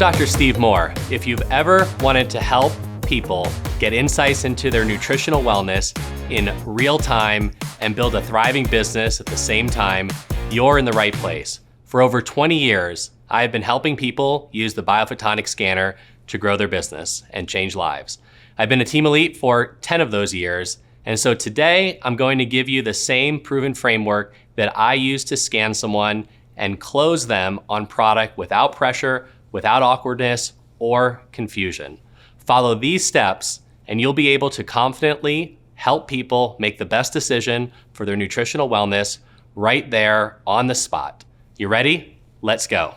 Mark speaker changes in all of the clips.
Speaker 1: Dr. Steve Moore. If you've ever wanted to help people get insights into their nutritional wellness in real time and build a thriving business at the same time, you're in the right place. For over 20 years, I have been helping people use the biophotonic scanner to grow their business and change lives. I've been a team elite for 10 of those years, and so today I'm going to give you the same proven framework that I use to scan someone and close them on product without pressure, without awkwardness or confusion. Follow these steps and you'll be able to confidently help people make the best decision for their nutritional wellness right there on the spot. You ready? Let's go.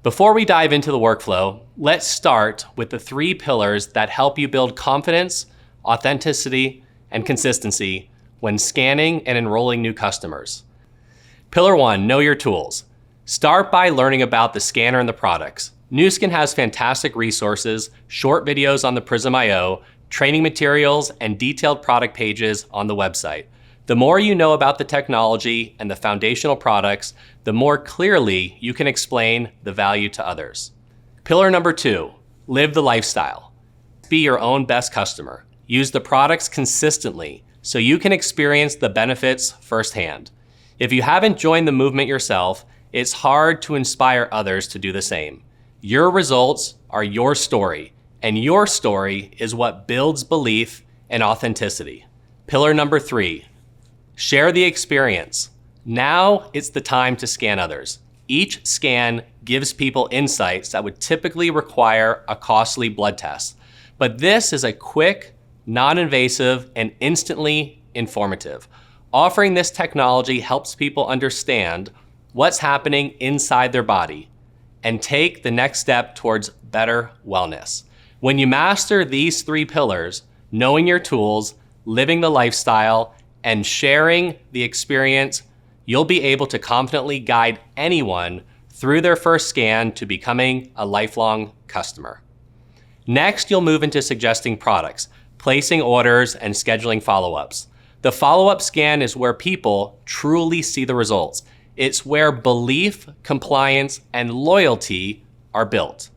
Speaker 1: Before we dive into the workflow, let's start with the 3 pillars that help you build confidence, authenticity, and consistency when scanning and enrolling new customers. Pillar 1, know your tools. Start by learning about the scanner and the products. Nu Skin has fantastic resources, short videos on the Prysm IO, training materials, and detailed product pages on the website. The more you know about the technology and the foundational products, the more clearly you can explain the value to others. Pillar number 2, live the lifestyle. Be your own best customer. Use the products consistently so you can experience the benefits firsthand. If you haven't joined the movement yourself, it's hard to inspire others to do the same. Your results are your story, and your story is what builds belief and authenticity. Pillar number 3, share the experience. Now it's the time to scan others. Each scan gives people insights that would typically require a costly blood test. But this is a quick, non-invasive, and instantly informative. Offering this technology helps people understand what's happening inside their body and take the next step towards better wellness. When you master these 3 pillars, knowing your tools, living the lifestyle, and sharing the experience, you'll be able to confidently guide anyone through their first scan to becoming a lifelong customer. Next, you'll move into suggesting products, placing orders, and scheduling follow-ups. The follow-up scan is where people truly see the results. It's where belief, compliance, and loyalty are built.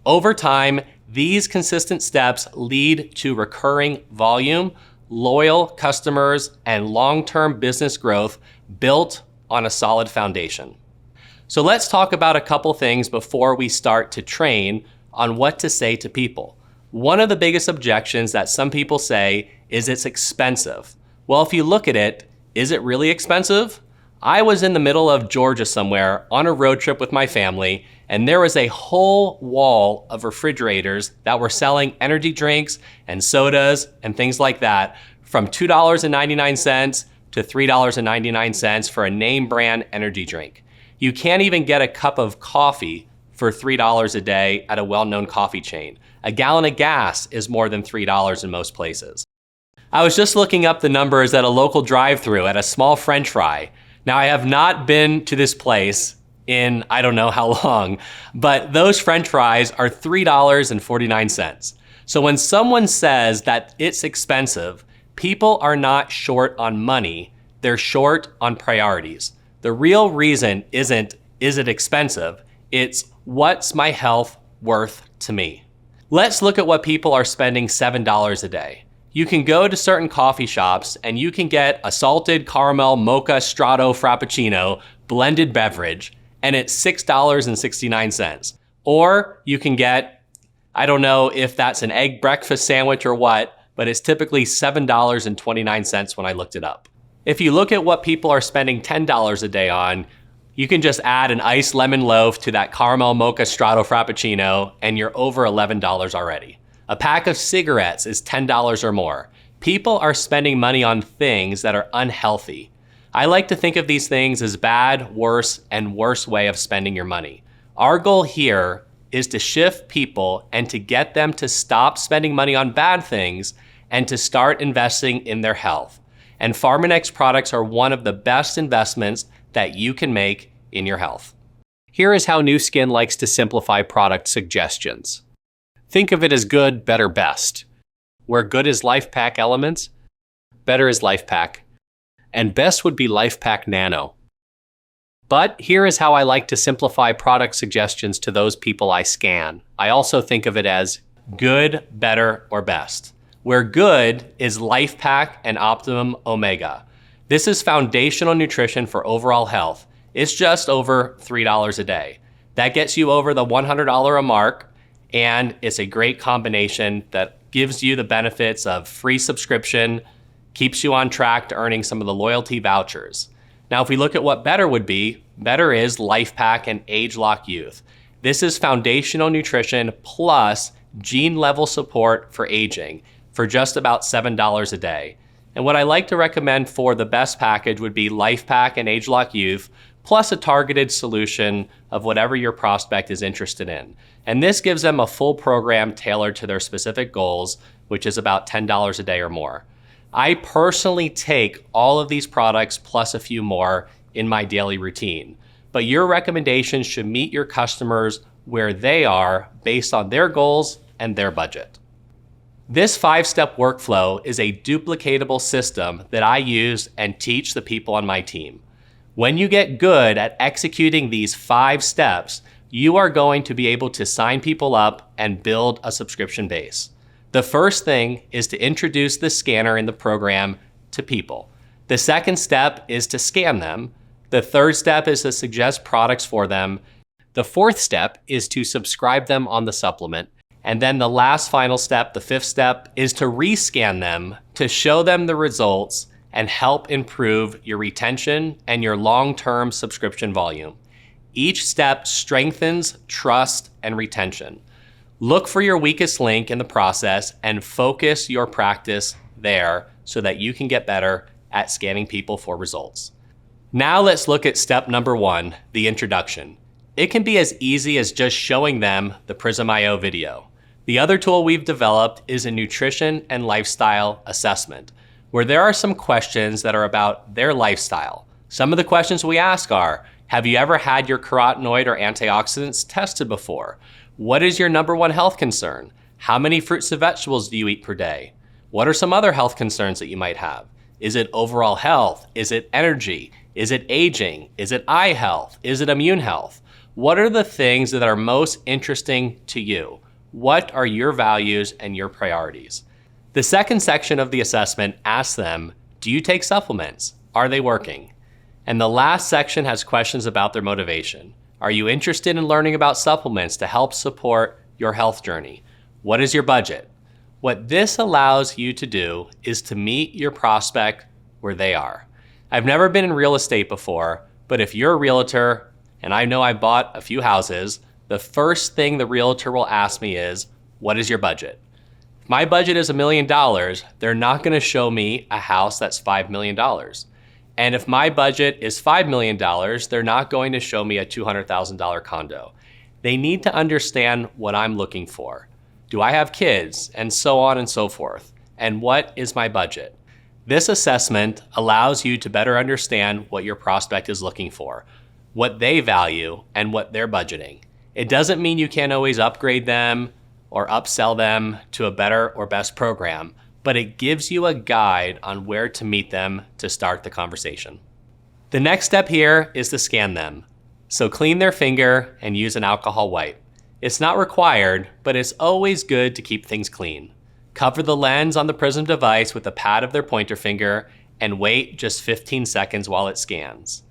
Speaker 1: Over time, these consistent steps lead to recurring volume, loyal customers, and long-term business growth built on a solid foundation. So let's talk about a couple things before we start to train on what to say to people. One of the biggest objections that some people say is it's expensive. Well, if you look at it, is it really expensive? I was in the middle of Georgia somewhere on a road trip with my family, and there was a whole wall of refrigerators that were selling energy drinks and sodas and things like that from $2.99 to $3.99 for a name brand energy drink. You can't even get a cup of coffee for $3 a day at a well-known coffee chain. A gallon of gas is more than $3 in most places. I was just looking up the numbers at a local drive-thru at a small French fry. Now, I have not been to this place in I don't know how long, but those French fries are $3.49. So when someone says that it's expensive, people are not short on money, they're short on priorities. The real reason isn't, is it expensive? It's, what's my health worth to me? Let's look at what people are spending $7 a day. You can go to certain coffee shops and you can get a salted caramel mocha strato frappuccino blended beverage, and it's $6.69. Or you can get, I don't know if that's an egg breakfast sandwich or what, but it's typically $7.29 when I looked it up. If you look at what people are spending $10 a day on, you can just add an iced lemon loaf to that caramel mocha strato frappuccino and you're over $11 already. A pack of cigarettes is $10 or more. People are spending money on things that are unhealthy. I like to think of these things as bad, worse, and worse way of spending your money. Our goal here is to shift people and to get them to stop spending money on bad things and to start investing in their health. And Pharmanex products are one of the best investments that you can make in your health. Here is how Nu Skin likes to simplify product suggestions. Think of it as good, better, best. Where good is Life Pack Elements, better is Life Pack, and best would be Life Pack Nano. But here is how I like to simplify product suggestions to those people I scan. I also think of it as good, better, or best, where good is Life Pack and Optimum Omega. This is foundational nutrition for overall health. It's just over $3 a day. That gets you over the $100 a mark, and it's a great combination that gives you the benefits of free subscription, keeps you on track to earning some of the loyalty vouchers. Now, if we look at what better would be, better is Life Pack and Age Lock Youth. This is foundational nutrition plus gene level support for aging for just about $7 a day. And what I like to recommend for the best package would be Life Pack and Age Lock Youth, plus a targeted solution of whatever your prospect is interested in. And this gives them a full program tailored to their specific goals, which is about $10 a day or more. I personally take all of these products plus a few more in my daily routine, but your recommendations should meet your customers where they are based on their goals and their budget. This 5-step workflow is a duplicatable system that I use and teach the people on my team. When you get good at executing these 5 steps, you are going to be able to sign people up and build a subscription base. The first thing is to introduce the scanner in the program to people. The second step is to scan them. The third step is to suggest products for them. The fourth step is to subscribe them on the supplement. And then the last final step, the 5th step, is to rescan them to show them the results and help improve your retention and your long-term subscription volume. Each step strengthens trust and retention. Look for your weakest link in the process and focus your practice there so that you can get better at scanning people for results. Now let's look at step number 1, the introduction. It can be as easy as just showing them the Prysm.io video. The other tool we've developed is a nutrition and lifestyle assessment, where there are some questions that are about their lifestyle. Some of the questions we ask are, have you ever had your carotenoid or antioxidants tested before? What is your number 1 health concern? How many fruits and vegetables do you eat per day? What are some other health concerns that you might have? Is it overall health? Is it energy? Is it aging? Is it eye health? Is it immune health? What are the things that are most interesting to you? What are your values and your priorities? The second section of the assessment asks them, do you take supplements? Are they working? And the last section has questions about their motivation. Are you interested in learning about supplements to help support your health journey? What is your budget? What this allows you to do is to meet your prospect where they are. I've never been in real estate before, but if you're a realtor, and I know I bought a few houses, the first thing the realtor will ask me is, what is your budget? If my budget is $1 million, they're not gonna show me a house that's $5 million. And if my budget is $5 million, they're not going to show me a $200,000 condo. They need to understand what I'm looking for. Do I have kids? And so on and so forth. And what is my budget? This assessment allows you to better understand what your prospect is looking for, what they value, and what they're budgeting. It doesn't mean you can't always upgrade them or upsell them to a better or best program, but it gives you a guide on where to meet them to start the conversation. The next step here is to scan them. So clean their finger and use an alcohol wipe. It's not required, but it's always good to keep things clean. Cover the lens on the Prysm device with the pad of their pointer finger and wait just 15 seconds while it scans.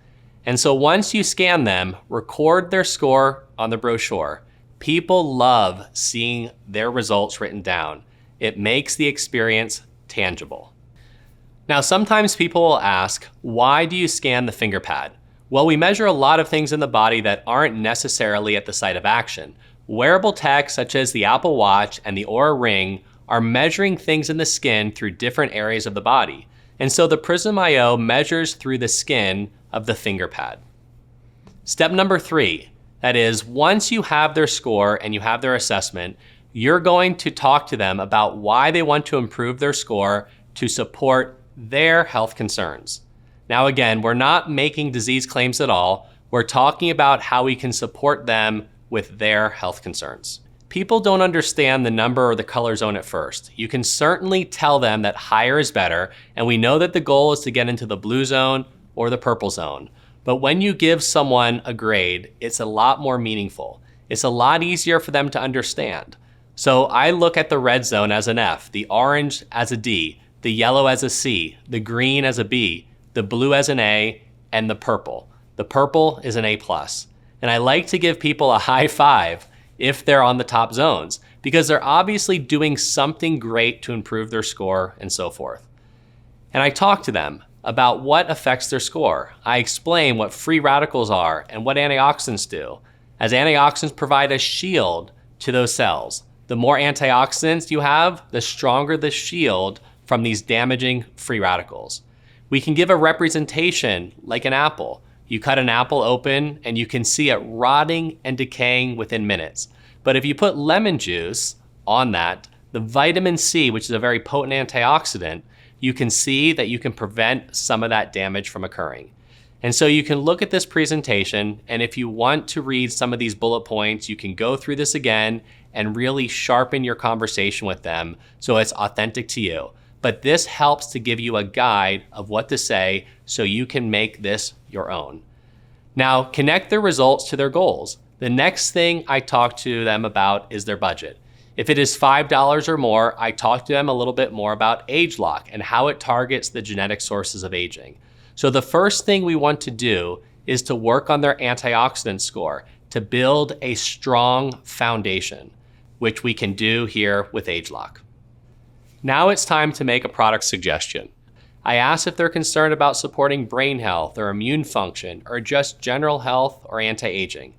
Speaker 1: And so once you scan them, record their score on the brochure. People love seeing their results written down. It makes the experience tangible. Now, sometimes people will ask, why do you scan the finger pad? Well, we measure a lot of things in the body that aren't necessarily at the site of action. Wearable tech such as the Apple Watch and the Oura Ring are measuring things in the skin through different areas of the body. And so the Prysm.io measures through the skin of the finger pad. Step number 3, that is, once you have their score and you have their assessment, you're going to talk to them about why they want to improve their score to support their health concerns. Now again, we're not making disease claims at all. We're talking about how we can support them with their health concerns. People don't understand the number or the color zone at first. You can certainly tell them that higher is better, and we know that the goal is to get into the blue zone or the purple zone. But when you give someone a grade, it's a lot more meaningful. It's a lot easier for them to understand. So I look at the red zone as an F, the orange as a D, the yellow as a C, the green as a B, the blue as an A, and the purple. The purple is an A+. And I like to give people a high five if they're on the top zones, because they're obviously doing something great to improve their score and so forth. And I talk to them about what affects their score. I explain what free radicals are and what antioxidants do, as antioxidants provide a shield to those cells. The more antioxidants you have, the stronger the shield from these damaging free radicals. We can give a representation like an apple. You cut an apple open and you can see it rotting and decaying within minutes. But if you put lemon juice on that, the vitamin C, which is a very potent antioxidant, you can see that you can prevent some of that damage from occurring. And so you can look at this presentation, and if you want to read some of these bullet points, you can go through this again and really sharpen your conversation with them so it's authentic to you. But this helps to give you a guide of what to say so you can make this your own. Now, connect their results to their goals. The next thing I talk to them about is their budget. If it is $5 or more, I talk to them a little bit more about age lock and how it targets the genetic sources of aging. So the first thing we want to do is to work on their antioxidant score to build a strong foundation, which we can do here with age lock. Now it's time to make a product suggestion. I ask if they're concerned about supporting brain health or immune function or just general health or anti-aging.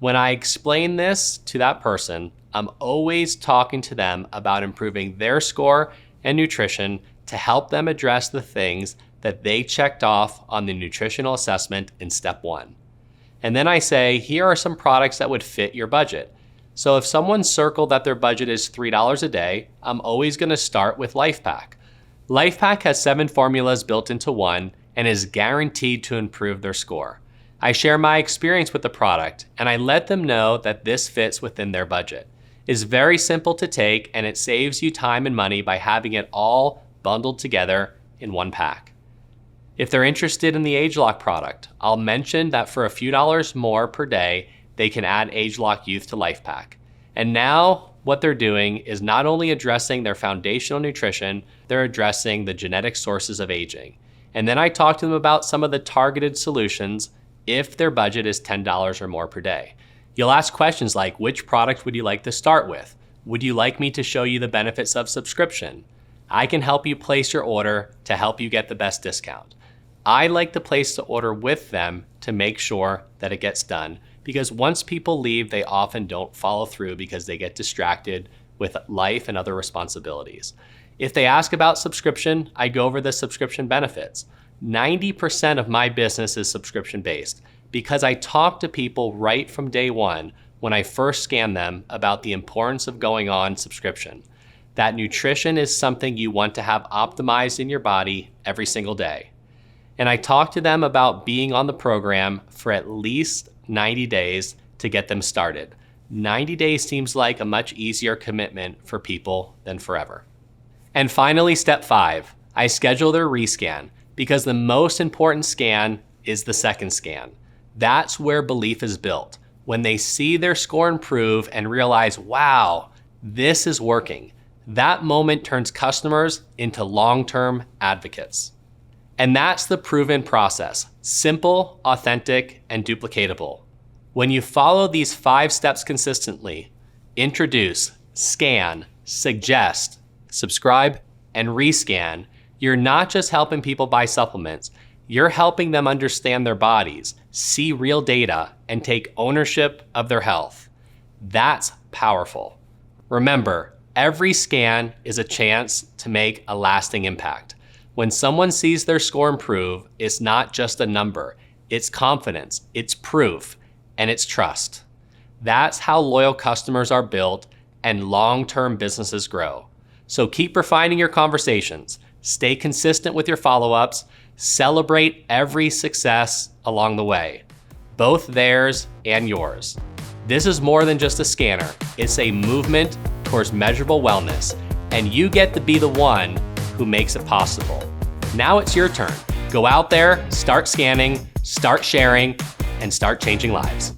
Speaker 1: When I explain this to that person, I'm always talking to them about improving their score and nutrition to help them address the things that they checked off on the nutritional assessment in step 1. And then I say, here are some products that would fit your budget. So if someone circled that their budget is $3 a day, I'm always going to start with LifePak. LifePak has 7 formulas built into one and is guaranteed to improve their score. I share my experience with the product and I let them know that this fits within their budget. It's very simple to take and it saves you time and money by having it all bundled together in one pack. If they're interested in the ageLOC product, I'll mention that for a few dollars more per day, they can add ageLOC Youth to LifePak. And now what they're doing is not only addressing their foundational nutrition, they're addressing the genetic sources of aging. And then I talk to them about some of the targeted solutions if their budget is $10 or more per day. You'll ask questions like, which product would you like to start with? Would you like me to show you the benefits of subscription? I can help you place your order to help you get the best discount. I like to place the order with them to make sure that it gets done, because once people leave, they often don't follow through because they get distracted with life and other responsibilities. If they ask about subscription, I go over the subscription benefits. 90% of my business is subscription based because I talk to people right from day one when I first scan them about the importance of going on subscription. That nutrition is something you want to have optimized in your body every single day. And I talk to them about being on the program for at least 90 days to get them started. 90 days seems like a much easier commitment for people than forever. And finally, step 5, I schedule their rescan because the most important scan is the second scan. That's where belief is built. When they see their score improve and realize, wow, this is working, that moment turns customers into long-term advocates. And that's the proven process, simple, authentic, and duplicatable. When you follow these 5 steps consistently, introduce, scan, suggest, subscribe, and rescan, you're not just helping people buy supplements, you're helping them understand their bodies, see real data, and take ownership of their health. That's powerful. Remember, every scan is a chance to make a lasting impact. When someone sees their score improve, it's not just a number, it's confidence, it's proof, and it's trust. That's how loyal customers are built and long-term businesses grow. So keep refining your conversations, stay consistent with your follow-ups, celebrate every success along the way, both theirs and yours. This is more than just a scanner. It's a movement towards measurable wellness, and you get to be the one who makes it possible. Now it's your turn. Go out there, start scanning, start sharing, and start changing lives.